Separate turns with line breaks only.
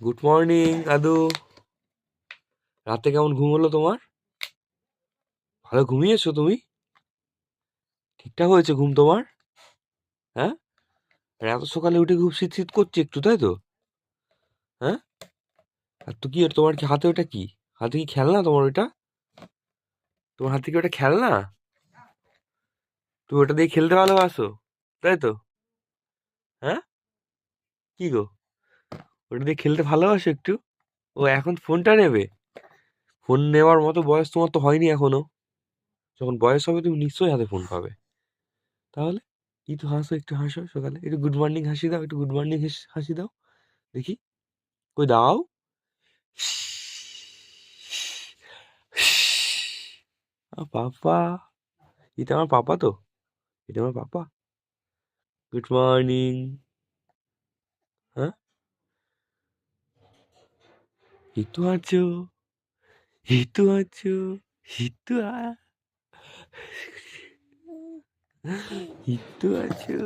Good morning দাদু। রাতে কেমন ঘুম হলো তোমার? ভালো ঘুমিয়েছো তুমি? ঠিকঠাক হয়েছে ঘুম তোমার? হ্যাঁ? আর এত সকালে উঠে খুব শীত শীত করছে একটু, তাই তো? হ্যাঁ? আর তো কি, আর তোমার কি হাতে ওটা কি? হাতে কি খেলনা তোমার ওটা? তোমার হাতে কি ওটা খেলনা? তুমি ওটা দিয়ে খেলতে ভালোবাসো, তাই তো? হ্যাঁ? কি গো, ওটা দিয়ে খেলতে ভালোবাসো একটু? ও এখন ফোনটা নেবে? ফোন নেওয়ার মতো বয়স তোমার তো হয়নি এখনো। যখন বয়স হবে তুমি নিশ্চয়ই হাতে ফোন পাবে। তাহলে একটু হাসো, একটু হাসো সকালে, একটু গুড মর্নিং হাসি দাও, একটু গুড মর্নিং হাসি দাও দেখি। কই দাও। পাপা, এটা আমার পাপা তো, এটা আমার পাপা। Good morning. হ্যাঁ, হিতু আছো, হিতু আছো, হিতু হিতু আছো।